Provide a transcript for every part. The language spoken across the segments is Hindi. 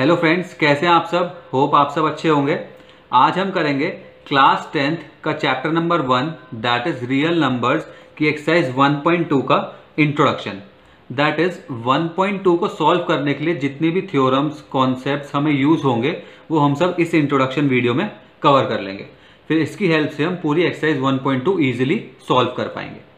हेलो फ्रेंड्स, कैसे हैं आप सब। होप आप सब अच्छे होंगे। आज हम करेंगे क्लास 10th का chapter number 1 that is real numbers की एक्सरसाइज 1.2 का इंट्रोडक्शन। दैट इज 1.2 को सॉल्व करने के लिए जितने भी थ्योरम्स कॉन्सेप्ट्स हमें यूज होंगे वो हम सब इस इंट्रोडक्शन वीडियो में कवर कर लेंगे। फिर इसकी हेल्प से हम पूरी एक्सरसाइज 1.2 ईजिली सॉल्व कर पाएंगे।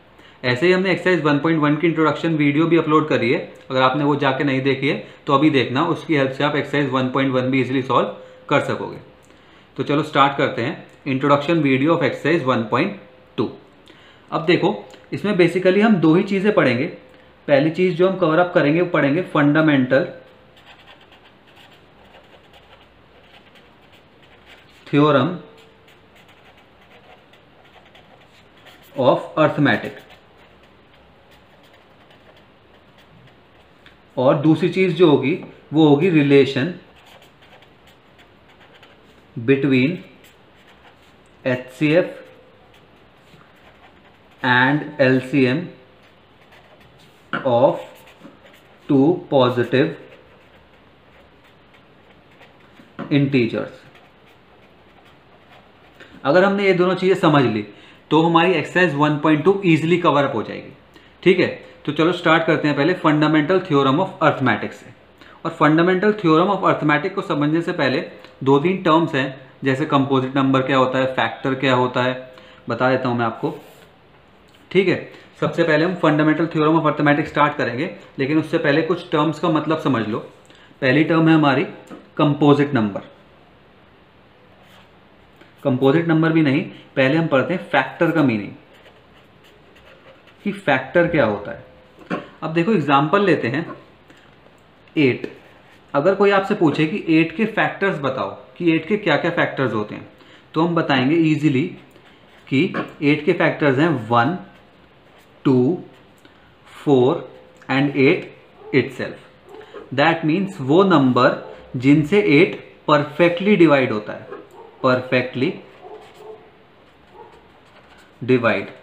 ऐसे ही हमने एक्सरसाइज 1.1 की इंट्रोडक्शन वीडियो भी अपलोड करी है। अगर आपने वो जाके नहीं देखी है तो अभी देखना, उसकी हेल्प से आप एक्सरसाइज 1.1 भी इजीली सॉल्व कर सकोगे। तो चलो स्टार्ट करते हैं इंट्रोडक्शन वीडियो ऑफ एक्सरसाइज 1.2। अब देखो, इसमें बेसिकली हम दो ही चीजें पढ़ेंगे। पहली चीज जो हम कवर अप करेंगे वो पढ़ेंगे फंडामेंटल थ्योरम ऑफ अर्थमेटिक, और दूसरी चीज जो होगी वो होगी relation between HCF and LCM of two positive integers. अगर हमने ये दोनों चीजें समझ ली तो हमारी एक्सरसाइज 1.2 इजीली कवर अप हो जाएगी। ठीक है, तो चलो स्टार्ट करते हैं पहले फंडामेंटल थ्योरम ऑफ अर्थमेटिक से। और फंडामेंटल थ्योरम ऑफ अर्थमेटिक को समझने से पहले दो तीन टर्म्स हैं, जैसे कंपोजिट नंबर क्या होता है, फैक्टर क्या होता है, बता देता हूं मैं आपको। ठीक है, सबसे पहले हम fundamental theorem of arithmetic start करेंगे, लेकिन उससे पहले कुछ टर्म्स का मतलब समझ लो। पहली टर्म है हमारी कंपोजिट नंबर। कंपोजिट नंबर भी नहीं, पहले हम पढ़ते हैं फैक्टर का मीनिंग कि फैक्टर क्या होता है। अब देखो एग्जांपल लेते हैं 8। अगर कोई आपसे पूछे कि 8 के फैक्टर्स बताओ कि 8 के क्या क्या फैक्टर्स होते हैं, तो हम बताएंगे इजीली कि 8 के फैक्टर्स हैं 1, 2, 4 एंड 8 इटसेल्फ। दैट मीन्स वो नंबर जिनसे 8 परफेक्टली डिवाइड होता है, परफेक्टली डिवाइड।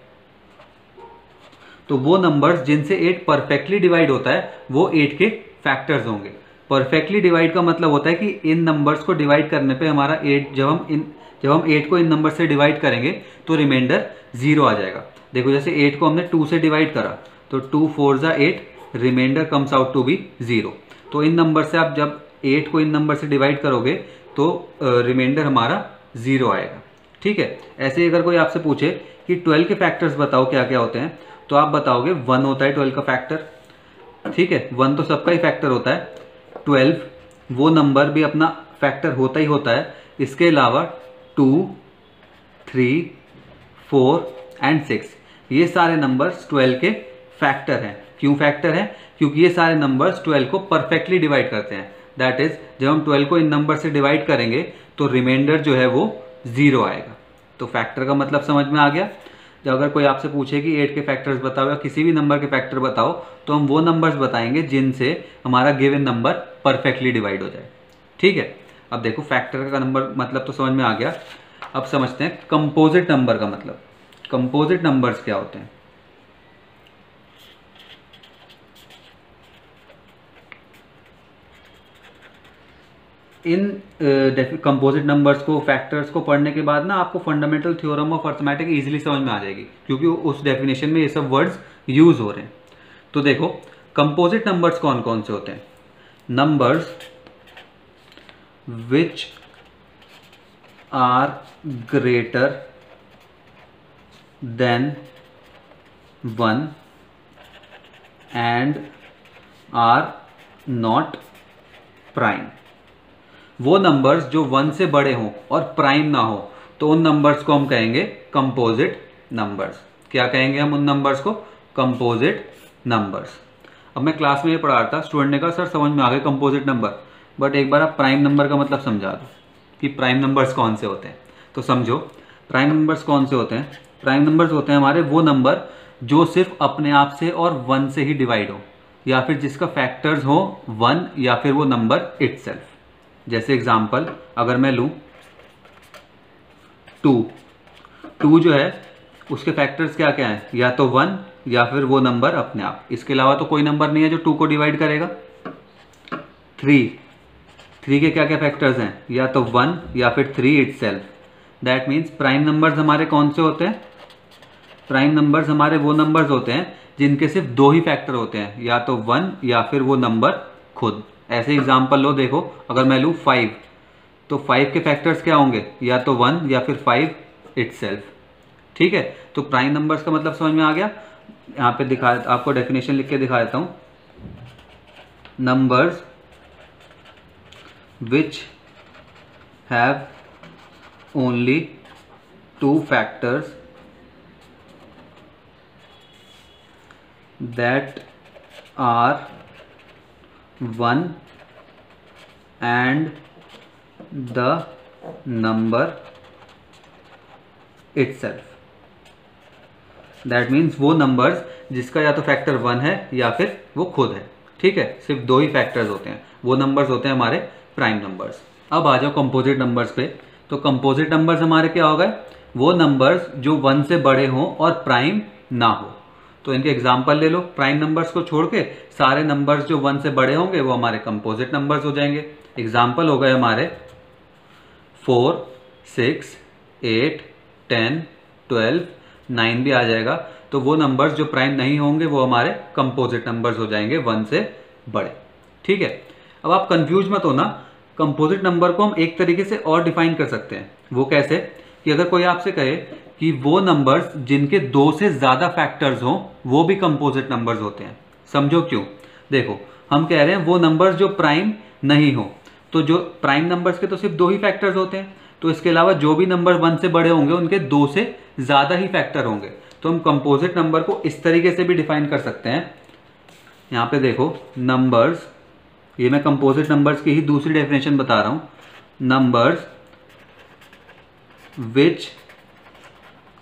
तो वो नंबर्स जिनसे 8 परफेक्टली डिवाइड होता है वो 8 के फैक्टर्स होंगे। परफेक्टली डिवाइड का मतलब होता है कि इन नंबर्स को डिवाइड करने पे हमारा 8, जब हम 8 को इन नंबर से डिवाइड करेंगे तो रिमाइंडर 0 आ जाएगा। देखो जैसे 8 को हमने 2 से डिवाइड करा तो 2 4 जा 8, remainder comes out to be 0। तो इन नंबर से आप जब 8 को इन नंबर से डिवाइड करोगे तो रिमाइंडर हमारा 0 आएगा। ठीक है, ऐसे अगर कोई आपसे पूछे कि 12 के फैक्टर्स बताओ क्या क्या होते हैं, तो आप बताओगे 1 होता है 12 का फैक्टर। ठीक है, 1 तो सबका ही फैक्टर होता है। 12 वो नंबर भी अपना फैक्टर होता ही होता है। इसके अलावा 2, 3, 4 एंड 6 ये सारे नंबर्स 12 के फैक्टर हैं। क्यों फैक्टर हैं? क्योंकि ये सारे नंबर्स 12 को परफेक्टली डिवाइड करते हैं। दैट इज जब हम 12 को इन नंबर से डिवाइड करेंगे तो रिमाइंडर जो है वो 0 आएगा। तो फैक्टर का मतलब समझ में आ गया। जब अगर कोई आपसे पूछे कि 8 के फैक्टर्स बताओ या किसी भी नंबर के फैक्टर बताओ, तो हम वो नंबर्स बताएंगे जिनसे हमारा गिवन नंबर परफेक्टली डिवाइड हो जाए। ठीक है, अब देखो फैक्टर का नंबर मतलब तो समझ में आ गया। अब समझते हैं कंपोजिट नंबर का मतलब। कंपोजिट नंबर्स क्या होते हैं? इन कंपोजिट नंबर्स को, फैक्टर्स को पढ़ने के बाद ना आपको fundamental theorem of arithmetic easily समझ में आ जाएगी, क्योंकि उस डेफिनेशन में ये सब वर्ड्स यूज हो रहे हैं। तो देखो कंपोजिट नंबर्स कौन कौन से होते हैं? Numbers which are greater than 1 and are not prime. वो नंबर्स जो 1 से बड़े हों और प्राइम ना हो, तो उन नंबर्स को हम कहेंगे कंपोजिट नंबर्स। क्या कहेंगे हम उन नंबर्स को? Composite numbers. अब मैं क्लास में ये पढ़ा रहा था, स्टूडेंट ने कहा सर समझ में आ गए कंपोजिट नंबर, बट एक बार आप प्राइम नंबर का मतलब समझा दो कि प्राइम नंबर्स कौन से होते हैं। तो समझो प्राइम नंबर्स कौन से होते हैं। प्राइम नंबर्स होते हैं हमारे वो नंबर जो सिर्फ अपने आप से और 1 से ही डिवाइड हो, या फिर जिसका फैक्टर्स हो 1 या फिर वो नंबर इटसेल्फ। जैसे एग्जांपल अगर मैं लूं 2 जो है उसके फैक्टर्स क्या क्या हैं? या तो 1 या फिर वो नंबर अपने आप। इसके अलावा तो कोई नंबर नहीं है जो 2 को डिवाइड करेगा। 3 3 के क्या क्या फैक्टर्स हैं, या तो 1 या फिर 3 itself. That means prime numbers हमारे कौन से होते हैं, प्राइम नंबर्स हमारे वो नंबर्स होते हैं जिनके सिर्फ 2 ही फैक्टर होते हैं, या तो 1 या फिर वो नंबर खुद। ऐसे एग्जाम्पल लो, देखो अगर मैं लूँ 5, तो 5 के फैक्टर्स क्या होंगे, या तो 1 या फिर 5 इटसेल्फ। ठीक है, तो प्राइम नंबर्स का मतलब समझ में आ गया। यहाँ पे दिखा, आपको डेफिनेशन लिख के दिखा देता हूँ। Numbers which have only 2 factors that are 1 and the number itself। That means वो नंबर्स जिसका या तो फैक्टर 1 है या फिर वो खुद है। ठीक है, सिर्फ 2 ही फैक्टर्स होते हैं, वो नंबर्स होते हैं हमारे प्राइम नंबर्स। अब आ जाओ कंपोजिट नंबर्स पे। तो कंपोजिट नंबर्स हमारे क्या हो गए, वो नंबर्स जो 1 से बड़े हों और प्राइम ना हो। तो इनके एग्जांपल ले लो, प्राइम नंबर्स को छोड़ के सारे नंबर्स जो 1 से बड़े होंगे वो हमारे कंपोजिट नंबर्स हो जाएंगे। एग्जांपल हो गए हमारे 4, 6, 8, 10, 12, 9 भी आ जाएगा। तो वो नंबर्स जो प्राइम नहीं होंगे वो हमारे कंपोजिट नंबर्स हो जाएंगे 1 से बड़े। ठीक है, अब आप कंफ्यूज मत होना, कंपोजिट नंबर को हम एक तरीके से और डिफाइन कर सकते हैं। वो कैसे, कि अगर कोई आपसे कहे कि वो नंबर्स जिनके 2 से ज्यादा फैक्टर्स हों वो भी कंपोजिट नंबर्स होते हैं। समझो क्यों, देखो हम कह रहे हैं वो नंबर्स जो प्राइम नहीं हो, तो जो प्राइम नंबर्स के तो सिर्फ 2 ही फैक्टर्स होते हैं, तो इसके अलावा जो भी नंबर 1 से बड़े होंगे उनके 2 से ज्यादा ही फैक्टर होंगे। तो हम कंपोजिट नंबर को इस तरीके से भी डिफाइन कर सकते हैं। यहाँ पे देखो नंबर्स, ये मैं कंपोजिट नंबर्स की ही दूसरी डेफिनेशन बता रहा हूं। Numbers which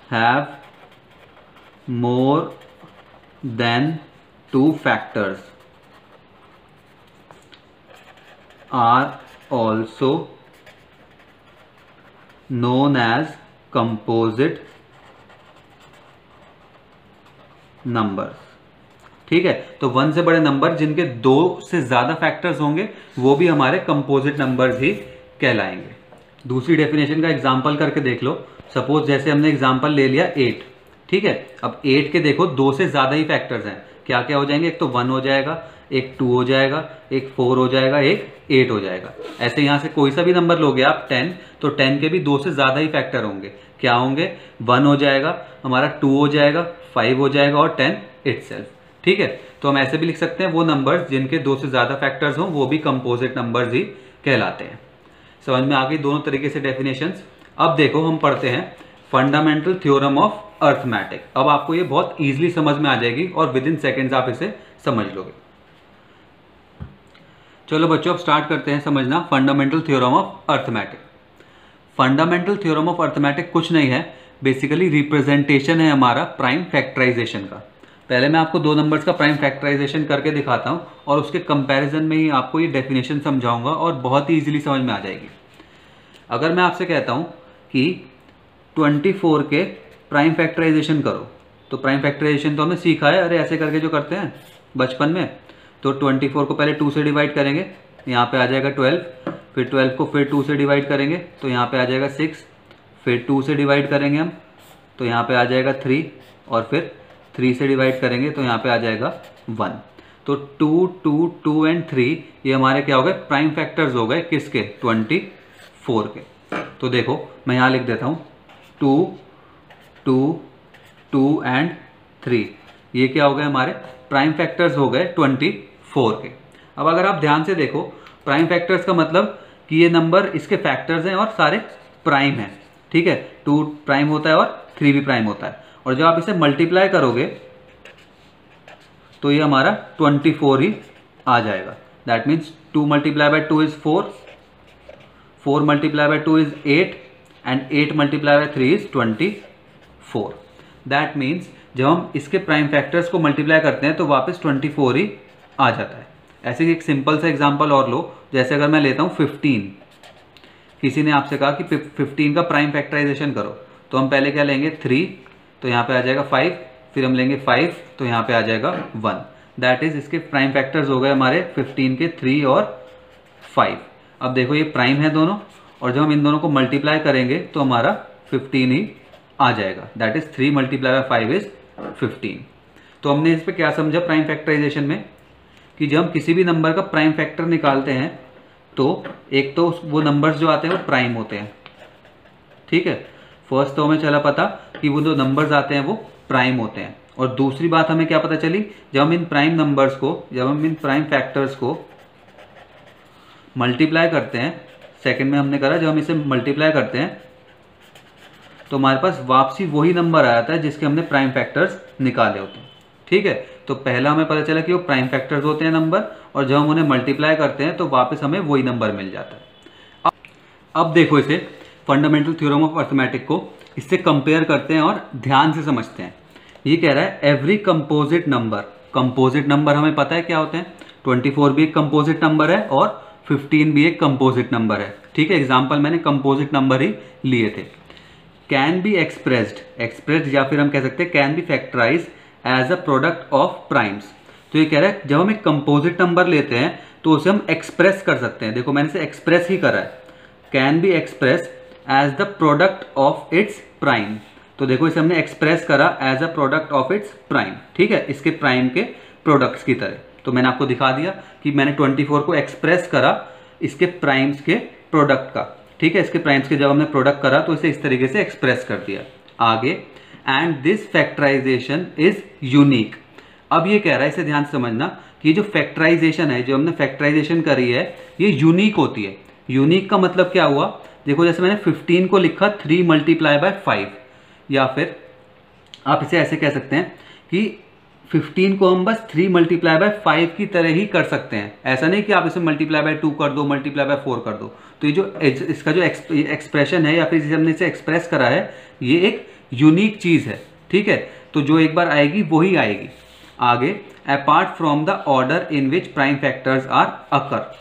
have more than 2 factors are also known as composite numbers. ठीक है, तो 1 से बड़े नंबर जिनके 2 से ज्यादा फैक्टर्स होंगे वो भी हमारे कंपोजिट नंबर्स ही कहलाएंगे। दूसरी डेफिनेशन का एग्जांपल करके देख लो। सपोज जैसे हमने एग्जांपल ले लिया 8। ठीक है, अब 8 के देखो 2 से ज्यादा ही फैक्टर्स हैं, क्या क्या हो जाएंगे, एक तो 1 हो जाएगा, एक 2 हो जाएगा, एक 4 हो जाएगा, एक 8 हो जाएगा। ऐसे यहां से कोई सा भी नंबर लोगे आप 10, तो 10 के भी 2 से ज्यादा ही फैक्टर होंगे। क्या होंगे, 1 हो जाएगा हमारा, 2 हो जाएगा, 5 हो जाएगा और 10 इटसेल्फ। ठीक है, तो हम ऐसे भी लिख सकते हैं वो नंबर्स जिनके 2 से ज्यादा फैक्टर्स हों वो भी कंपोजिट नंबर्स ही कहलाते हैं। समझ में आ गई दोनों तरीके से डेफिनेशंस। अब देखो हम पढ़ते हैं फंडामेंटल थ्योरम ऑफ अर्थमेटिक। अब आपको ये बहुत इजीली समझ में आ जाएगी और विद इन सेकेंड्स आप इसे समझ लोगे। चलो बच्चों अब स्टार्ट करते हैं समझना fundamental theorem of arithmetic. Fundamental theorem of arithmetic कुछ नहीं है, बेसिकली रिप्रेजेंटेशन है हमारा प्राइम फैक्टराइजेशन का। पहले मैं आपको 2 नंबर्स का प्राइम फैक्टराइजेशन करके दिखाता हूं और उसके कंपैरिजन में ही आपको ये डेफिनेशन समझाऊंगा और बहुत ही इजीली समझ में आ जाएगी। अगर मैं आपसे कहता हूं कि 24 के प्राइम फैक्टराइजेशन करो, तो प्राइम फैक्टराइजेशन तो हमने सीखा है, अरे ऐसे करके जो करते हैं बचपन में। तो 24 को पहले 2 से डिवाइड करेंगे, यहाँ पे आ जाएगा 12, फिर 12 को फिर 2 से डिवाइड करेंगे तो यहाँ पे आ जाएगा 6, फिर 2 से डिवाइड करेंगे हम तो यहाँ पे आ जाएगा 3, और फिर 3 से डिवाइड करेंगे तो यहाँ पे आ जाएगा 1। तो 2, 2, 2 एंड 3 ये हमारे क्या हो गए, प्राइम फैक्टर्स हो गए किसके, 24 के। तो देखो मैं यहाँ लिख देता हूँ 2, 2, 2 एंड 3, ये क्या हो गए हमारे प्राइम फैक्टर्स हो गए 24 के। अब अगर आप ध्यान से देखो प्राइम फैक्टर्स का मतलब कि ये नंबर इसके फैक्टर्स हैं और सारे प्राइम हैं। ठीक है, 2 प्राइम होता है और 3 भी प्राइम होता है, और जब आप इसे मल्टीप्लाई करोगे तो ये हमारा 24 ही आ जाएगा। That means 2 multiply by 2 is 4, 4 multiply by 2 is 8 and 8 multiply by 3 is 24। That means जब हम इसके प्राइम फैक्टर्स को मल्टीप्लाई करते हैं तो वापस 24 ही आ जाता है। ऐसे ही एक सिंपल सा एग्जांपल और लो, जैसे अगर मैं लेता हूँ 15, किसी ने आपसे कहा कि 15 का प्राइम फैक्टराइजेशन करो, तो हम पहले क्या लेंगे 3, तो यहाँ पे आ जाएगा 5, फिर हम लेंगे 5 तो यहाँ पे आ जाएगा 1। दैट इज इसके प्राइम फैक्टर्स हो गए हमारे 15 के 3 और 5। अब देखो ये प्राइम है दोनों, और जब हम इन दोनों को मल्टीप्लाई करेंगे तो हमारा 15 ही आ जाएगा। That is 3 multiply by 5 is 15। तो हमने इस पर क्या समझा प्राइम फैक्टराइजेशन में, कि जब हम किसी भी नंबर का प्राइम फैक्टर निकालते हैं तो एक तो वो नंबर्स जो आते हैं वो प्राइम होते हैं, ठीक है। फर्स्ट तो हमें चला पता कि वो जो नंबर्स आते हैं वो प्राइम होते हैं, और दूसरी बात हमें क्या पता चली, जब हम इन प्राइम नंबर्स को, जब हम इन प्राइम फैक्टर्स को मल्टीप्लाई करते हैं, सेकंड में हमने करा जब हम इसे मल्टीप्लाई करते हैं तो हमारे पास वापसी वही नंबर आ जाता है जिसके हमने प्राइम फैक्टर्स निकाले होते हैं, ठीक है। तो पहला हमें पता चला कि वो प्राइम फैक्टर्स होते हैं नंबर, और जब हम उन्हें मल्टीप्लाई करते हैं तो वापस हमें वही नंबर मिल जाता है। अब देखो इसे फंडामेंटल थ्योरम ऑफ अर्थमेटिक को इससे कंपेयर करते हैं और ध्यान से समझते हैं। ये कह रहा है एवरी कंपोजिट नंबर हमें पता है क्या होते हैं, 24 भी एक कंपोजिट नंबर है और 15 भी एक कंपोजिट नंबर है, ठीक है। एग्जाम्पल मैंने कंपोजिट नंबर ही लिए थे। कैन बी एक्सप्रेस्ड या फिर हम कह सकते हैं can be factorize as a product of primes. तो ये कह रहा है जब हम एक कंपोजिट नंबर लेते हैं तो उसे हम एक्सप्रेस कर सकते हैं। देखो मैंने इसे एक्सप्रेस ही करा है, can be express as the product of its prime. तो देखो इसे हमने एक्सप्रेस करा as a product of its prime, ठीक है, इसके प्राइम के प्रोडक्ट्स की तरह। तो मैंने आपको दिखा दिया कि मैंने 24 को एक्सप्रेस करा इसके प्राइम्स के प्रोडक्ट का, ठीक है। इसके प्राइम्स के जब हमने प्रोडक्ट करा तो इसे इस तरीके से एक्सप्रेस कर दिया। आगे, and this factorization is unique. अब ये कह रहा है, इसे ध्यान से समझना कि जो फैक्टराइजेशन है, जो हमने फैक्टराइजेशन करी है, ये यूनिक होती है। यूनिक का मतलब क्या हुआ, देखो जैसे मैंने 15 को लिखा 3 मल्टीप्लाई बाय 5, या फिर आप इसे ऐसे कह सकते हैं कि 15 को हम बस 3 मल्टीप्लाई बाय 5 की तरह ही कर सकते हैं। ऐसा नहीं कि आप इसे मल्टीप्लाई बाय 2 कर दो, मल्टीप्लाई बाय 4 कर दो। तो ये जो इसका जो एक्सप्रेशन है या फिर जिसे हमने इसे एक्सप्रेस करा है, ये एक यूनिक चीज़ है, ठीक है। तो जो एक बार आएगी वही आएगी। आगे, apart from the order in which prime factors are occur.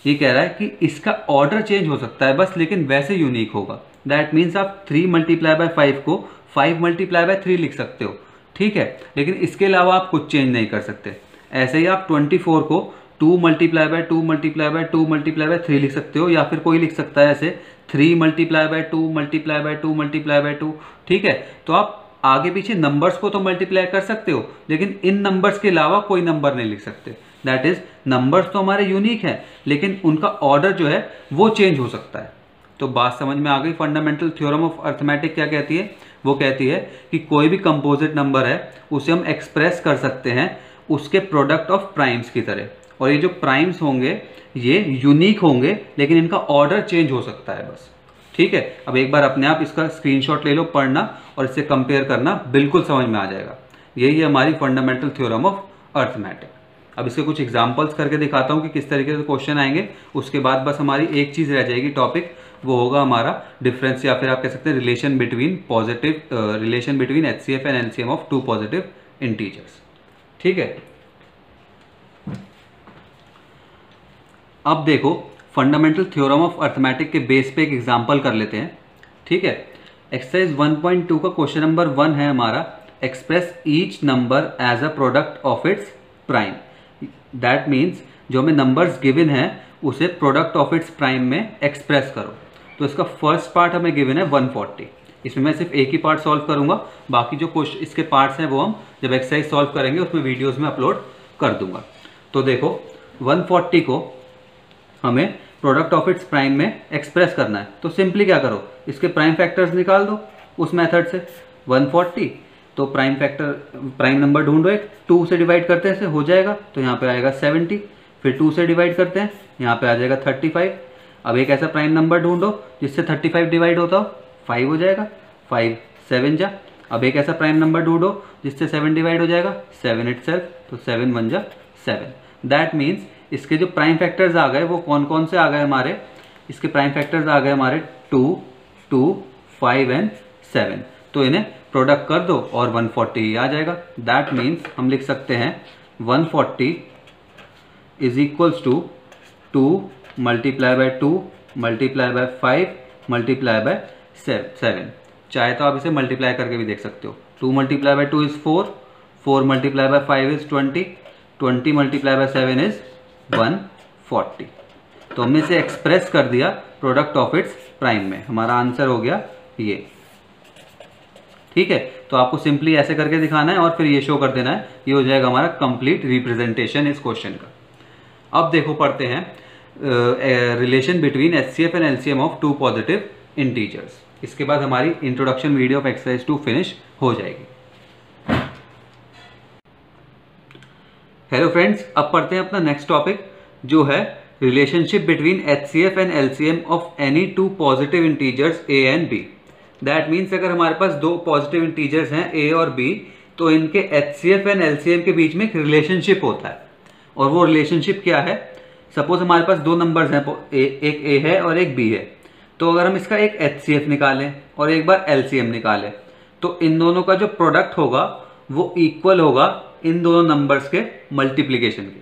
ये कह रहा है कि इसका ऑर्डर चेंज हो सकता है बस, लेकिन वैसे यूनिक होगा। दैट मीन्स आप 3 मल्टीप्लाई बाय 5 को 5 मल्टीप्लाई बाय 3 लिख सकते हो, ठीक है, लेकिन इसके अलावा आप कुछ चेंज नहीं कर सकते। ऐसे ही आप 24 को 2 multiply by 2 multiply by 2 multiply by 3 लिख सकते हो, या फिर कोई लिख सकता है ऐसे 3 multiply by 2 multiply by 2 multiply by 2, ठीक है। तो आप आगे पीछे नंबर्स को तो मल्टीप्लाई कर सकते हो, लेकिन इन नंबर्स के अलावा कोई नंबर नहीं लिख सकते। दैट इज नंबर्स तो हमारे यूनिक हैं, लेकिन उनका ऑर्डर जो है वो चेंज हो सकता है। तो बात समझ में आ गई। फंडामेंटल थ्योरम ऑफ अर्थमेटिक क्या कहती है, वो कहती है कि कोई भी कंपोजिट नंबर है उसे हम एक्सप्रेस कर सकते हैं उसके प्रोडक्ट ऑफ प्राइम्स की तरह, और ये जो प्राइम्स होंगे ये यूनिक होंगे, लेकिन इनका ऑर्डर चेंज हो सकता है बस, ठीक है। अब एक बार अपने आप इसका स्क्रीनशॉट ले लो, पढ़ना और इससे कंपेयर करना, बिल्कुल समझ में आ जाएगा। यही है हमारी फंडामेंटल थ्योरम ऑफ अर्थमेटिक। अब इसके कुछ एग्जांपल्स करके दिखाता हूँ कि किस तरीके से क्वेश्चन आएंगे। उसके बाद बस हमारी एक चीज़ रह जाएगी टॉपिक, वो होगा हमारा डिफरेंस, या फिर आप कह सकते हैं relation between HCF and LCM of 2 positive integers, ठीक है। अब देखो फंडामेंटल थ्योरम ऑफ अर्थमेटिक के बेस पे एक एग्जांपल कर लेते हैं, ठीक है। एक्सरसाइज 1.2 का क्वेश्चन नंबर 1 है हमारा, express each number as a product of its prime. That means जो हमें नंबर्स गिवन है उसे प्रोडक्ट ऑफ इट्स प्राइम में एक्सप्रेस करो। तो इसका फर्स्ट पार्ट हमें गिवन है 140। इसमें मैं सिर्फ एक ही पार्ट सॉल्व करूंगा, बाकी जो क्वेश्चन इसके पार्ट्स हैं वो हम जब एक्सरसाइज सॉल्व करेंगे उसमें वीडियोस में अपलोड कर दूंगा। तो देखो 140 को हमें प्रोडक्ट ऑफ इट्स प्राइम में एक्सप्रेस करना है, तो सिंपली क्या करो, इसके प्राइम फैक्टर्स निकाल दो उस मेथड से। 140 तो प्राइम नंबर ढूंढो, एक 2 से डिवाइड करते हैं, इसे हो जाएगा, तो यहाँ पे आएगा 70, फिर 2 से डिवाइड करते हैं, यहाँ पे आ जाएगा 35। अब एक ऐसा प्राइम नंबर ढूंढो जिससे 35 डिवाइड होता हो, 5 हो जाएगा, 5 7 जा। अब एक ऐसा प्राइम नंबर ढूंढो जिससे 7 डिवाइड हो जाएगा, 7 इटसेल्फ, तो 7 1 जा 7। दैट मीन्स इसके जो प्राइम फैक्टर्स आ गए वो कौन कौन से आ गए हमारे, इसके प्राइम फैक्टर्स आ गए हमारे 2 2 5 एंड 7। तो इन्हें प्रोडक्ट कर दो और 140 आ जाएगा। दैट मीन्स हम लिख सकते हैं 140 is equals to 2 multiply by 2 multiply by 5 multiply by 7। चाहे तो आप इसे मल्टीप्लाई करके भी देख सकते हो। 2 multiply by 2 is 4, 4 multiply by 5 is 20, 20 multiply by 7 is 140। तो हमने इसे एक्सप्रेस कर दिया प्रोडक्ट ऑफ इट्स प्राइम में। हमारा आंसर हो गया ये। ठीक है, तो आपको सिंपली ऐसे करके दिखाना है और फिर ये शो कर देना है। ये हो जाएगा हमारा कंप्लीट रिप्रेजेंटेशन इस क्वेश्चन का। अब देखो पढ़ते हैं relation between HCF and LCM of two positive integers. इसके बाद हमारी introduction video of exercise 2 finish हो जाएगी। हेलो फ्रेंड्स, अब पढ़ते हैं अपना नेक्स्ट टॉपिक जो है relationship between HCF and LCM of any two positive integers A and B। That means अगर हमारे पास दो पॉजिटिव इंटीजर्स हैं A और B, तो इनके HCF एंड LCM के बीच में एक रिलेशनशिप होता है। और वो रिलेशनशिप क्या है? सपोज हमारे पास दो नंबर्स हैं, एक A है और एक B है। तो अगर हम इसका एक HCF निकालें और एक बार LCM निकालें, तो इन दोनों का जो प्रोडक्ट होगा वो इक्वल होगा इन दोनों नंबर्स के मल्टीप्लीकेशन के।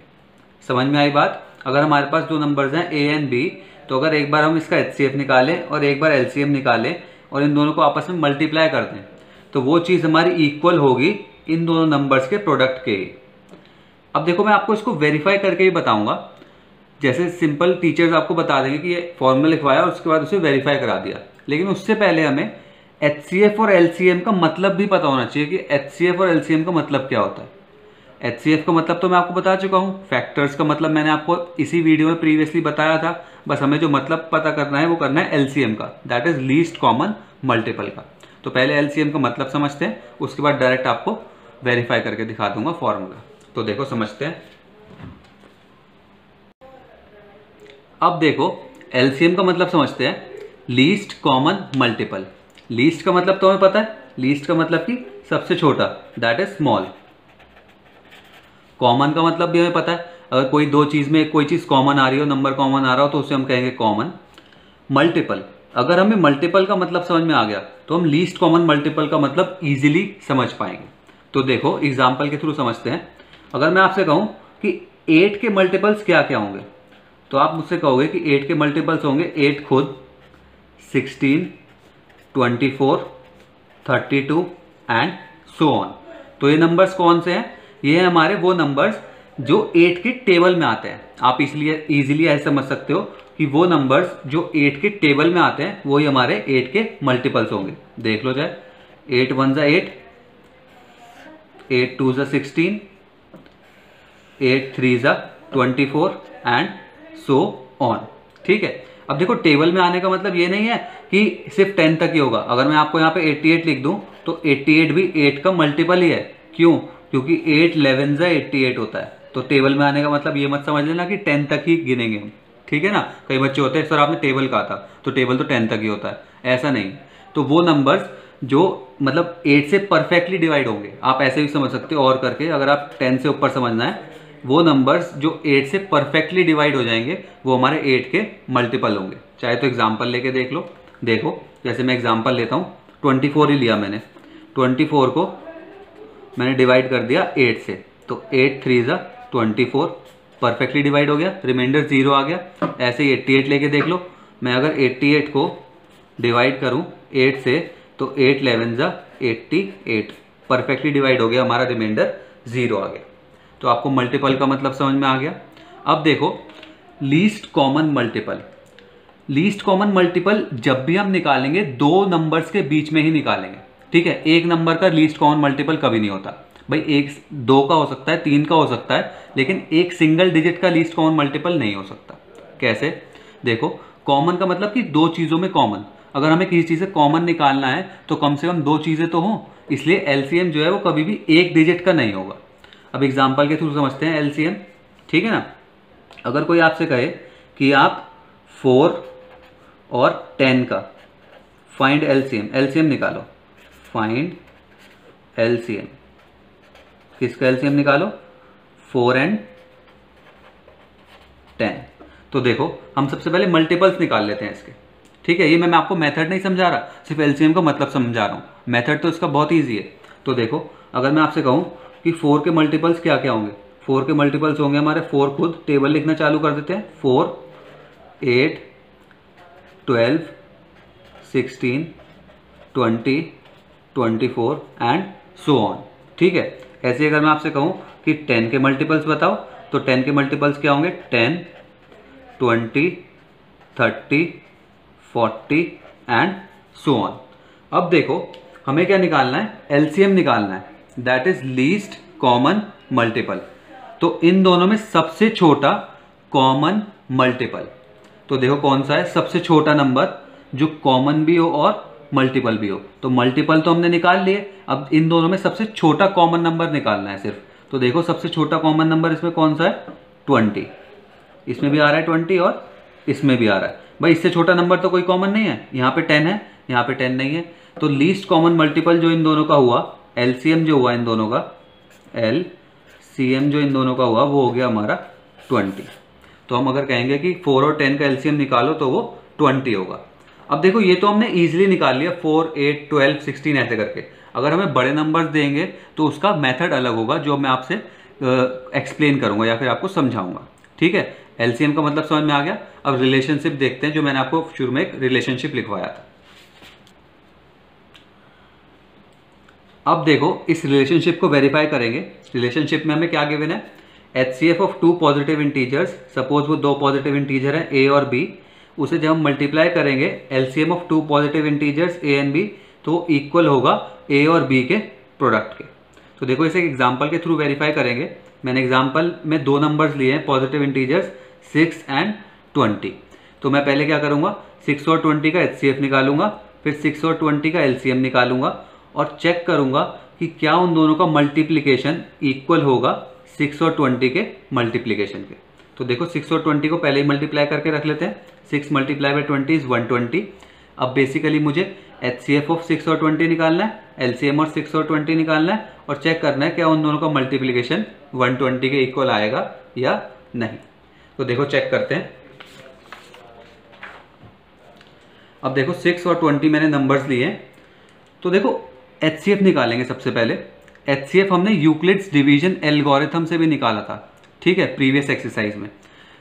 समझ में आई बात? अगर हमारे पास दो नंबर्स हैं A एंड B, तो अगर एक बार हम इसका HCF निकालें और एक बार LCM निकालें और इन दोनों को आपस में मल्टीप्लाई कर दें, तो वो चीज़ हमारी इक्वल होगी इन दोनों नंबर्स के प्रोडक्ट के। अब देखो, मैं आपको इसको वेरीफाई करके ही बताऊंगा। जैसे सिंपल टीचर्स आपको बता देंगे कि ये फॉर्मूला लिखवाया और उसके बाद उसे वेरीफाई करा दिया, लेकिन उससे पहले हमें HCF और LCM का मतलब भी पता होना चाहिए कि HCF और LCM का मतलब क्या होता है। HCF का मतलब तो मैं आपको बता चुका हूँ, फैक्टर्स का मतलब मैंने आपको इसी वीडियो में प्रीवियसली बताया था। बस हमें जो मतलब पता करना है वो करना है LCM का, that is least common multiple का। तो पहले LCM का मतलब समझते हैं, उसके बाद डायरेक्ट आपको वेरीफाई करके दिखा दूंगा फॉर्मूला। तो देखो समझते हैं। अब देखो LCM का मतलब समझते हैं, लीस्ट कॉमन मल्टीपल। लीस्ट का मतलब तो हमें पता है, लीस्ट का मतलब कि सबसे छोटा, दैट इज स्मॉल। कॉमन का मतलब भी हमें पता है, अगर कोई दो चीज में कोई चीज कॉमन आ रही हो, नंबर कॉमन आ रहा हो, तो उसे हम कहेंगे कॉमन। मल्टीपल, अगर हमें मल्टीपल का मतलब समझ में आ गया तो हम लीस्ट कॉमन मल्टीपल का मतलब इजीली समझ पाएंगे। तो देखो एग्जांपल के थ्रू समझते हैं। अगर मैं आपसे कहूं कि 8 के मल्टीपल्स क्या क्या होंगे, तो आप मुझसे कहोगे कि 8 के मल्टीपल्स होंगे 8 खुद, 16, 24, 32 एंड सो ऑन। तो ये नंबर्स कौन से हैं? ये हैं हमारे वो नंबर्स जो 8 के टेबल में आते हैं। आप इसलिए इजीली ऐसे समझ सकते हो कि वो नंबर्स जो 8 के टेबल में आते हैं वही हमारे 8 के मल्टीपल्स होंगे। देख लो जाए, 8 1 जा 8, 8 2 जा 16, 8 3 जा 24 एंड सो ऑन। ठीक है, अब देखो टेबल में आने का मतलब ये नहीं है कि सिर्फ 10 तक ही होगा। अगर मैं आपको यहाँ पे 88 लिख दूं तो 88 भी 8 का मल्टीपल ही है। क्यों? क्योंकि 8 11 जा 88 होता है। तो टेबल में आने का मतलब ये मत समझ लेना कि 10 तक ही गिनेंगे हम। ठीक है ना, कई बच्चे होते हैं सर आपने टेबल कहा था, तो टेबल तो 10 तक ही होता है, ऐसा नहीं। तो वो नंबर्स जो मतलब 8 से परफेक्टली डिवाइड होंगे, आप ऐसे भी समझ सकते हो और करके, अगर आप 10 से ऊपर समझना है, वो नंबर्स जो 8 से परफेक्टली डिवाइड हो जाएंगे वो हमारे 8 के मल्टीपल होंगे। चाहे तो एग्जाम्पल लेके देख लो। देखो जैसे मैं एग्जाम्पल लेता हूँ, 24 ही लिया मैंने, 24 को मैंने डिवाइड कर दिया 8 से, तो 8 3 जा 24 परफेक्टली डिवाइड हो गया, रिमाइंडर 0 आ गया। ऐसे ही 88 लेके देख लो, मैं अगर 88 को डिवाइड करूं 8 से, तो 8 11 जा 88 परफेक्टली डिवाइड हो गया, हमारा रिमाइंडर 0 आ गया। तो आपको मल्टीपल का मतलब समझ में आ गया। अब देखो least common multiple. Least common multiple जब भी हम निकालेंगे दो नंबर्स के बीच में ही निकालेंगे। ठीक है, एक नंबर का लीस्ट कॉमन मल्टीपल कभी नहीं होता भाई। एक 2 का हो सकता है, 3 का हो सकता है, लेकिन एक सिंगल डिजिट का लीस्ट कॉमन मल्टीपल नहीं हो सकता। कैसे? देखो, कॉमन का मतलब कि दो चीजों में कॉमन। अगर हमें किसी चीज से कॉमन निकालना है तो कम से कम दो चीजें तो हों, इसलिए एलसीएम जो है वो कभी भी एक डिजिट का नहीं होगा। अब एग्जाम्पल के थ्रू समझते हैं एलसीएम। ठीक है ना, अगर कोई आपसे कहे कि आप 4 और 10 का फाइंड एलसीएम, एलसीएम निकालो, फाइंड एलसीएम, किसका एलसीएम निकालो? 4 एंड 10। तो देखो हम सबसे पहले मल्टीपल्स निकाल लेते हैं इसके। ठीक है, ये मैं आपको मेथड नहीं समझा रहा, सिर्फ एलसीएम का मतलब समझा रहा हूँ। मेथड तो इसका बहुत ईजी है। तो देखो अगर मैं आपसे कहूँ कि 4 के मल्टीपल्स क्या क्या होंगे, 4 के मल्टीपल्स होंगे हमारे 4 खुद, टेबल लिखना चालू कर देते हैं, 4 8 12 16 20 24 एंड सो ऑन। ठीक है, ऐसे अगर मैं आपसे कहूं कि 10 के मल्टीपल्स बताओ, तो 10 के मल्टीपल्स क्या होंगे? 10 20, 30, 40 एंड सो ऑन। अब देखो हमें क्या निकालना है, एलसीएम निकालना है, that is least common multiple. तो इन दोनों में सबसे छोटा कॉमन मल्टीपल, तो देखो कौन सा है सबसे छोटा नंबर जो कॉमन भी हो और मल्टीपल भी हो। तो मल्टीपल तो हमने निकाल लिए, अब इन दोनों में सबसे छोटा कॉमन नंबर निकालना है सिर्फ। तो देखो सबसे छोटा कॉमन नंबर इसमें कौन सा है, 20। इसमें भी आ रहा है 20 और इसमें भी आ रहा है। भाई इससे छोटा नंबर तो कोई कॉमन नहीं है, यहाँ पे 10 है, यहाँ पे 10 नहीं है। तो लीस्ट कॉमन मल्टीपल जो इन दोनों का हुआ, एलसीएम जो हुआ इन दोनों का, एलसीएम जो इन दोनों का हुआ वो हो गया हमारा 20। तो हम अगर कहेंगे कि 4 और 10 का एलसीएम निकालो तो वो 20 होगा। अब देखो ये तो हमने इजीली निकाल लिया, 4, 8, 12, 16 ऐसे करके। अगर हमें बड़े नंबर्स देंगे तो उसका मेथड अलग होगा जो मैं आपसे एक्सप्लेन करूंगा या फिर आपको समझाऊंगा। ठीक है, एलसीएम का मतलब समझ में आ गया। अब रिलेशनशिप देखते हैं, जो मैंने आपको शुरू में एक रिलेशनशिप लिखवाया था। अब देखो इस रिलेशनशिप को वेरीफाई करेंगे। रिलेशनशिप में हमें क्या गिवन है, HCF of 2 positive integers, suppose वो 2 पॉजिटिव इंटीजर हैं A और B, उसे जब हम मल्टीप्लाई करेंगे LCM of 2 positive integers A and B तो इक्वल होगा A और B के प्रोडक्ट के। तो देखो इसे एग्जांपल के थ्रू वेरीफाई करेंगे। मैंने एग्जांपल में 2 नंबर्स लिए हैं पॉजिटिव इंटीजर्स 6 एंड 20। तो मैं पहले क्या करूंगा, 6 और 20 का HCF निकालूंगा, फिर 6 और 20 का LCM निकालूंगा और चेक करूंगा कि क्या उन दोनों का मल्टीप्लीकेशन इक्वल होगा 6 और 20 के मल्टीप्लीकेशन के। तो देखो 6 और 20 को पहले ही मल्टीप्लाई करके रख लेते हैं। 6 मल्टीप्लाई बाई 20 इज 120। अब बेसिकली मुझे HCF ऑफ 6 और 20 निकालना है, LCM और 6 और 20 निकालना है और चेक करना है क्या उन दोनों का मल्टीप्लीकेशन 120 के इक्वल आएगा या नहीं। तो देखो चेक करते हैं। अब देखो 6 और 20 मैंने नंबर्स लिए हैं, तो देखो HCF निकालेंगे सबसे पहले। HCF हमने यूक्लिड्स डिवीजन एल्गोरिथम से भी निकाला था, ठीक है, प्रीवियस एक्सरसाइज में।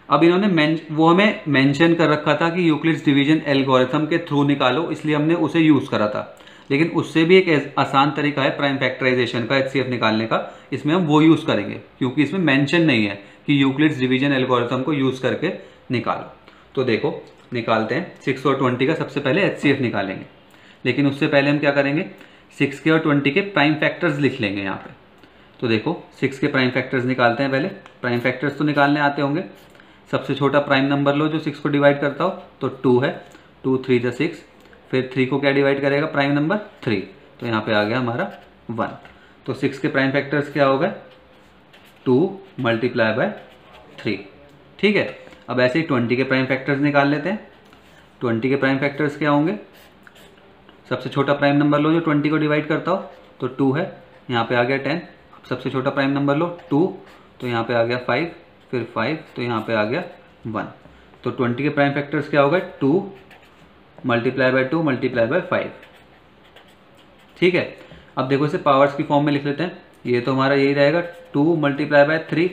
अब इन्होंने वो हमें मेंशन कर रखा था कि यूक्लिड्स डिवीजन एल्गोरिथम के थ्रू निकालो, इसलिए हमने उसे यूज करा था। लेकिन उससे भी एक आसान तरीका है प्राइम फैक्टराइजेशन का HCF निकालने का, इसमें हम वो यूज करेंगे क्योंकि इसमें मेंशन नहीं है कि यूक्लिड्स डिवीजन एल्गोरिथम को यूज करके निकालो। तो देखो निकालते हैं, 6 और 20 का सबसे पहले HCF निकालेंगे। लेकिन उससे पहले हम क्या करेंगे, 6 के और 20 के प्राइम फैक्टर्स लिख लेंगे यहाँ पे। तो देखो 6 के प्राइम फैक्टर्स निकालते हैं पहले। प्राइम फैक्टर्स तो निकालने आते होंगे। सबसे छोटा प्राइम नंबर लो जो 6 को डिवाइड करता हो, तो 2 है, 2 3 जा 6। फिर 3 को क्या डिवाइड करेगा प्राइम नंबर 3, तो यहाँ पे आ गया हमारा 1। तो 6 के प्राइम फैक्टर्स क्या हो गए, 2 मल्टीप्लाई बाय 3। ठीक है, अब ऐसे ही 20 के प्राइम फैक्टर्स निकाल लेते हैं। 20 के प्राइम फैक्टर्स क्या होंगे, सबसे छोटा प्राइम नंबर लो जो 20 को डिवाइड करता हो, तो 2 है, यहाँ पे आ गया 10। अब सबसे छोटा प्राइम नंबर लो 2, तो यहाँ पे आ गया 5, फिर 5, तो यहाँ पे आ गया 1। तो 20 के प्राइम फैक्टर्स क्या हो गए, 2 मल्टीप्लाई बाय 2 मल्टीप्लाई बाय 5। ठीक है, अब देखो इसे पावर्स की फॉर्म में लिख लेते हैं। ये तो हमारा यही रहेगा 2 मल्टीप्लाई बाय 3।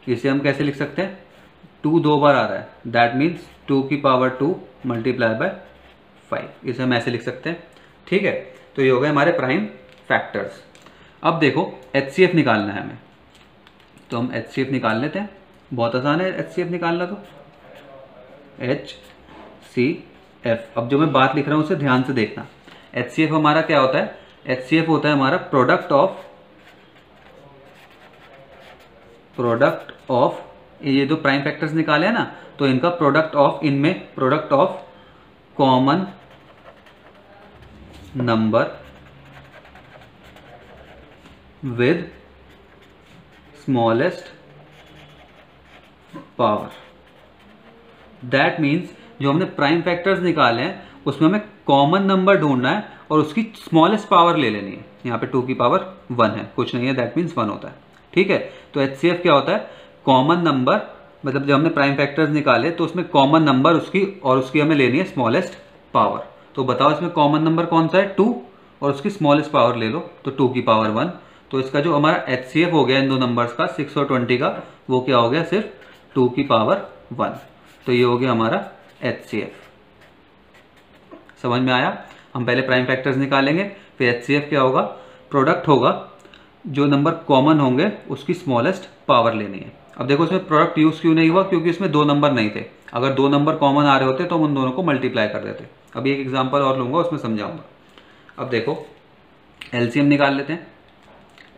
इसे हम कैसे लिख सकते हैं, 2 2 बार आ रहा है, दैट मीन्स 2 की पावर 2 मल्टीप्लाई बाय 5। इसे हम ऐसे लिख सकते हैं। ठीक है, तो ये हो गए हमारे प्राइम फैक्टर्स। अब देखो HCF निकालना है हमें, तो हम HCF निकाल लेते हैं। बहुत आसान है HCF निकालना, तो HCF। अब जो मैं बात लिख रहा हूँ उसे ध्यान से देखना। HCF हमारा क्या होता है, HCF होता है हमारा प्रोडक्ट ऑफ ये जो प्राइम फैक्टर्स निकाले हैं ना, तो इनका प्रोडक्ट ऑफ, इनमें product of common number with smallest power. That means जो हमने प्राइम फैक्टर्स निकाले हैं उसमें हमें कॉमन नंबर ढूंढना है और उसकी स्मॉलेस्ट पावर ले लेनी है। यहाँ पे 2 की पावर 1 है, कुछ नहीं है, दैट मीन्स 1 होता है। ठीक है, तो HCF क्या होता है, कॉमन नंबर, मतलब जब हमने प्राइम फैक्टर्स निकाले तो उसमें कॉमन नंबर उसकी हमें लेनी है स्मॉलेस्ट पावर। तो बताओ इसमें कॉमन नंबर कौन सा है, 2, और उसकी स्मॉलेस्ट पावर ले लो, तो 2 की पावर 1। तो इसका जो हमारा HCF हो गया इन दो नंबर्स का, 6 और 20 का, वो क्या हो गया, सिर्फ 2 की पावर 1। तो ये हो गया हमारा HCF। समझ में आया। हम पहले प्राइम फैक्टर्स निकालेंगे, फिर HCF क्या होगा, प्रोडक्ट होगा, जो नंबर कॉमन होंगे उसकी स्मॉलेस्ट पावर लेनी है। अब देखो इसमें प्रोडक्ट यूज क्यों नहीं हुआ, क्योंकि इसमें 2 नंबर नहीं थे। अगर दो नंबर कॉमन आ रहे होते तो हम उन दोनों को मल्टीप्लाई कर देते। अभी एक एग्जांपल और लूँगा, उसमें समझाऊंगा। अब देखो एलसीएम निकाल लेते हैं।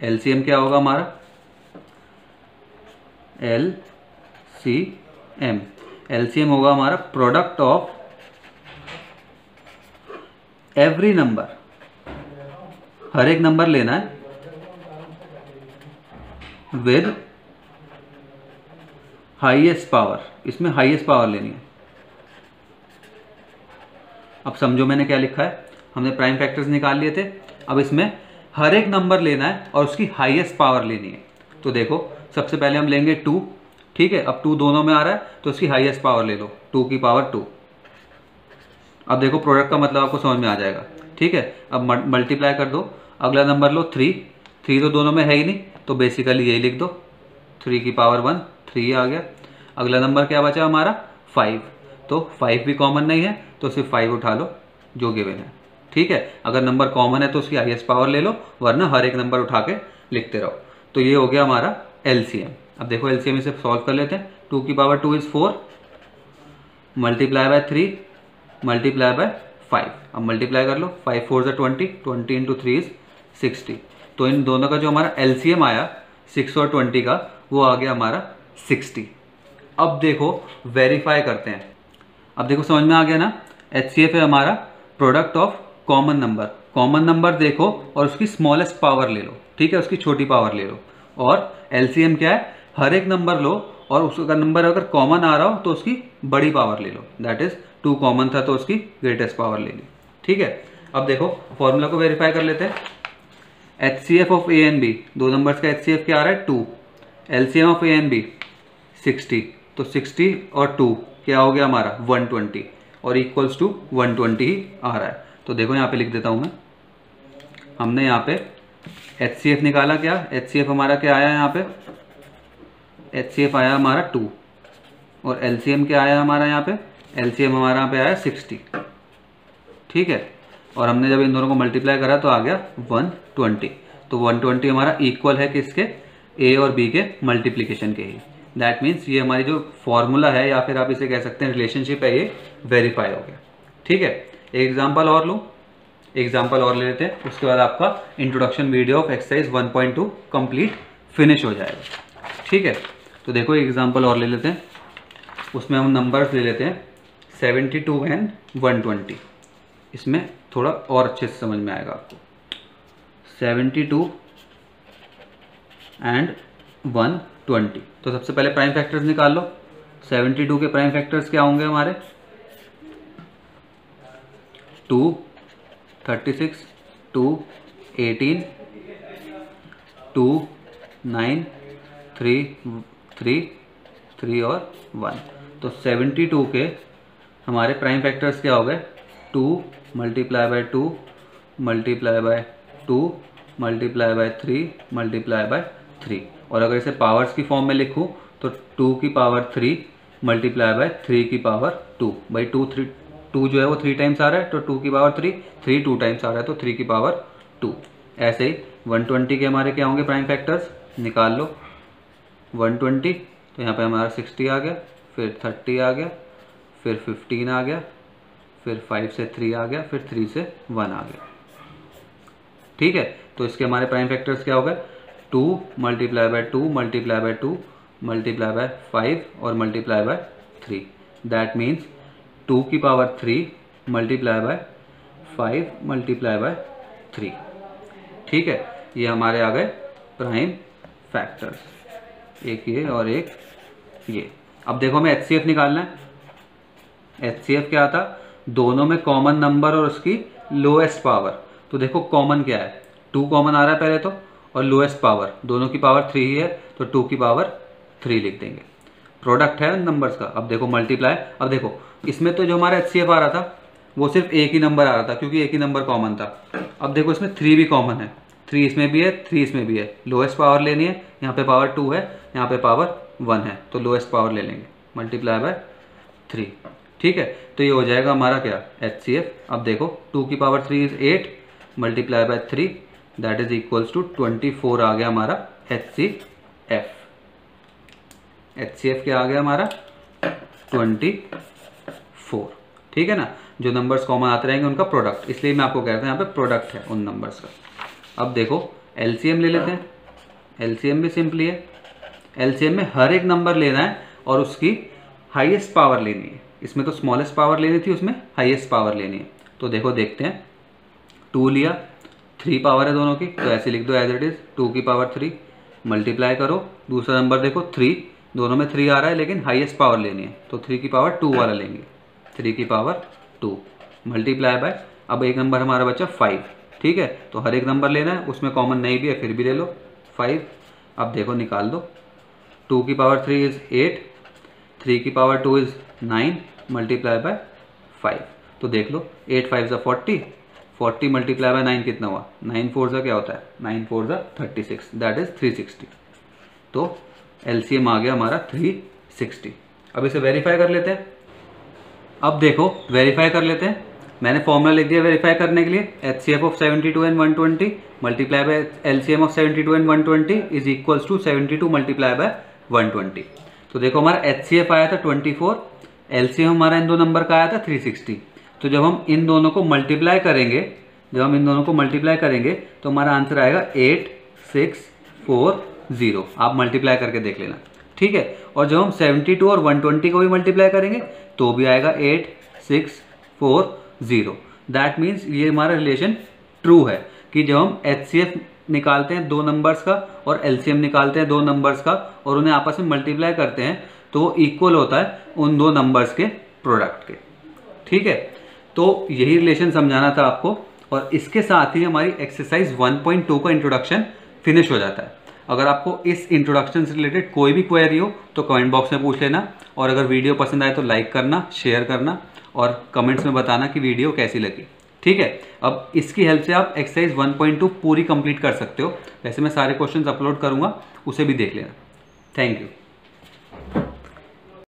एलसीएम क्या होगा हमारा, एलसीएम होगा हमारा प्रोडक्ट ऑफ एवरी नंबर, हर एक नंबर लेना है विद हाईएस्ट पावर, इसमें हाईएस्ट पावर लेनी है। अब समझो मैंने क्या लिखा है, हमने प्राइम फैक्टर्स निकाल लिए थे, अब इसमें हर एक नंबर लेना है और उसकी हाईएस्ट पावर लेनी है। तो देखो सबसे पहले हम लेंगे 2, ठीक है। अब 2 दोनों में आ रहा है तो उसकी हाईएस्ट पावर ले लो, 2 की पावर 2। अब देखो प्रोडक्ट का मतलब आपको समझ में आ जाएगा, ठीक है। अब मल्टीप्लाई कर दो, अगला नंबर लो 3 तो दोनों में है ही नहीं, तो बेसिकली यही लिख दो 3 की पावर 1, 3 आ गया। अगला नंबर क्या बचा हमारा 5, तो 5 भी कॉमन नहीं है तो सिर्फ 5 उठा लो जो गिवन है, ठीक है। अगर नंबर कॉमन है तो उसकी हाईएस्ट पावर ले लो, वरना हर एक नंबर उठा के लिखते रहो। तो ये हो गया हमारा एलसीएम। अब देखो एलसीएम इसे सॉल्व कर लेते हैं। 2 की power 2 is 4 multiply by 3 multiply by 5। अब मल्टीप्लाई कर लो, 5 4 20, 20 इंटू 3 इज 60। तो इन दोनों का जो हमारा एलसीएम आया 6 और 20 का, वो आ गया हमारा 60। अब देखो वेरीफाई करते हैं। अब देखो समझ में आ गया ना, एचसीएफ है हमारा product of common number. Common number देखो और उसकी स्मॉलेस्ट पावर ले लो, ठीक है, उसकी छोटी पावर ले लो। और एलसीएम क्या है, हर एक नंबर लो और उसका नंबर अगर कॉमन आ रहा हो तो उसकी बड़ी पावर ले लो, दैट इज 2 कॉमन था तो उसकी ग्रेटेस्ट पावर ले ली, ठीक है। अब देखो फॉर्मूला को वेरीफाई कर लेते हैं। HCF of A and B, दो नंबर्स का एचसीएफ क्या आ रहा है 2, LCM of A and B 60, तो 60 और 2 क्या हो गया हमारा 120 और इक्वल्स टू 120 ही आ रहा है। तो देखो यहाँ पे लिख देता हूँ मैं, हमने यहाँ पे एचसीएफ निकाला, क्या एचसीएफ हमारा क्या आया यहाँ पे, एचसीएफ आया हमारा 2 और एलसीएम क्या आया हमारा यहाँ पे, एलसीएम हमारा यहाँ पे आया 60, ठीक है। और हमने जब इन दोनों को मल्टीप्लाई करा तो आ गया 120। तो 120 हमारा इक्वल है किसके, ए और बी के मल्टीप्लीकेशन के ही। दैट मीन्स ये हमारी जो फॉर्मूला है या फिर आप इसे कह सकते हैं रिलेशनशिप है, ये वेरीफाई हो गया, ठीक है। एक एग्जाम्पल और लूँ, एग्जाम्पल और ले लेते हैं, उसके बाद आपका introduction video of exercise 1.2 complete finish हो जाएगा, ठीक है। तो देखो एग्जाम्पल और ले लेते हैं, उसमें हम नंबर्स ले लेते हैं 72 एंड 120। इसमें थोड़ा और अच्छे से समझ में आएगा आपको। 72 एंड 120, तो सबसे पहले प्राइम फैक्टर्स निकाल लो। 72 के प्राइम फैक्टर्स क्या होंगे हमारे, 2, 36, 2, 18, 2, 9, 3 और 1। तो 72 के हमारे प्राइम फैक्टर्स क्या हो गए, 2 multiply by 2 multiply by 2 multiply by 3 multiply by 3। और अगर इसे पावर्स की फॉर्म में लिखूं तो 2 की पावर 3 मल्टीप्लाई बाय 3 की पावर 2। भाई 2 जो है वो 3 टाइम्स आ रहा है, तो 2 की पावर 3 2 टाइम्स आ रहा है, तो 3 की पावर 2। ऐसे ही 120 के हमारे क्या होंगे प्राइम फैक्टर्स, निकाल लो। 120 तो यहाँ पे हमारा 60 आ गया, फिर 30 आ गया, फिर 15 आ गया, फिर 5 से 3 आ गया, फिर 3 से 1 आ गया, ठीक है। तो इसके हमारे प्राइम फैक्टर्स क्या हो गए, 2 multiply by 2 multiply by 2 multiply by 5 और मल्टीप्लाई बाय 3। दैट मीन्स 2 की power 3 multiply by 5 multiply by 3, ठीक है। ये हमारे आ गए प्राइम फैक्टर्स, एक ये और एक ये। अब देखो हमें एचसीएफ निकालना है। एचसीएफ क्या था, दोनों में कॉमन नंबर और उसकी लोएस्ट पावर। तो देखो कॉमन क्या है, 2 कॉमन आ रहा है पहले तो, और लोएस्ट पावर दोनों की पावर 3 ही है, तो 2 की पावर 3 लिख देंगे। प्रोडक्ट है नंबर्स का। अब देखो मल्टीप्लाई, अब देखो इसमें तो जो हमारा एचसीएफ आ रहा था वो सिर्फ एक ही नंबर आ रहा था क्योंकि एक ही नंबर कॉमन था। अब देखो इसमें 3 भी कॉमन है, 3 इसमें भी है, 3 इसमें भी है। लोएस्ट पावर लेनी है, यहाँ पे पावर 2 है, यहाँ पे पावर 1 है, तो लोएस्ट पावर ले लेंगे, मल्टीप्लाई बाय 3, ठीक है। तो ये हो जाएगा हमारा क्या, एचसीएफ। अब देखो 2 की power 3 is 8 multiply by 3 that is equals to 24 आ गया हमारा एचसीएफ। एचसीएफ क्या आ गया हमारा 24, ठीक है ना। जो नंबर्स कॉमन आते रहेंगे उनका प्रोडक्ट, इसलिए मैं आपको कह रहा था यहाँ पे प्रोडक्ट है उन नंबर्स का। अब देखो एलसीएम ले लेते हैं, एलसीएम भी सिंपली है। एलसीएम में हर एक नंबर लेना है और उसकी हाईएस्ट पावर लेनी है। इसमें तो स्मॉलेस्ट पावर लेनी थी, उसमें हाईएस्ट पावर लेनी है। तो देखो देखते हैं, 2 लिया, 3 पावर है दोनों की, तो ऐसे लिख दो एज इट इज, 2 की पावर 3, मल्टीप्लाई करो। दूसरा नंबर देखो 3, दोनों में 3 आ रहा है लेकिन हाईएस्ट पावर लेनी है, तो 3 की पावर 2 वाला लेंगे, 3 की पावर 2 मल्टीप्लाई बाय, अब एक नंबर हमारा बचा 5, ठीक है। तो हर एक नंबर लेना है, उसमें कॉमन नहीं भी है फिर भी ले लो 5। अब देखो निकाल दो, 2 की पावर 3 इज 8, 3 की पावर 2 इज 9 मल्टीप्लाई बाय 5। तो देख लो 8 5 ज़ा 40, 40 मल्टीप्लाई बाय 9 कितना हुआ, 9 4 ज़ा क्या होता है, 9 4 ज़ा 36, दैट इज 360। तो एलसीएम आ गया हमारा 360। अब इसे वेरीफाई कर लेते हैं। अब देखो वेरीफाई कर लेते हैं, मैंने फॉर्मूला लिख दिया वेरीफाई करने के लिए, HCF of 72 and 120 multiply by LCM of 72 and 120 is equals to 72 multiply by 120। तो देखो हमारा HCF आया था 24, LCM हमारा इन दो नंबर का आया था 360। तो जब हम इन दोनों को मल्टीप्लाई करेंगे, तो हमारा आंसर आएगा 8640। आप मल्टीप्लाई करके देख लेना, ठीक है। और जब हम 72 और 120 को भी मल्टीप्लाई करेंगे तो भी आएगा 8640। दैट मीन्स ये हमारा रिलेशन ट्रू है कि जब हम HCF निकालते हैं दो नंबर्स का और LCM निकालते हैं दो नंबर्स का और उन्हें आपस में मल्टीप्लाई करते हैं तो वो इक्वल होता है उन दो नंबर्स के प्रोडक्ट के, ठीक है। तो यही रिलेशन समझाना था आपको, और इसके साथ ही हमारी एक्सरसाइज 1.2 का इंट्रोडक्शन फिनिश हो जाता है। अगर आपको इस इंट्रोडक्शन से रिलेटेड कोई भी क्वेरी हो तो कमेंट बॉक्स में पूछ लेना, और अगर वीडियो पसंद आए तो लाइक करना, शेयर करना और कमेंट्स में बताना कि वीडियो कैसी लगी, ठीक है। अब इसकी हेल्प से आप एक्सरसाइज 1.2 पूरी कंप्लीट कर सकते हो। वैसे मैं सारे क्वेश्चंस अपलोड करूंगा, उसे भी देख लेना। Thank you.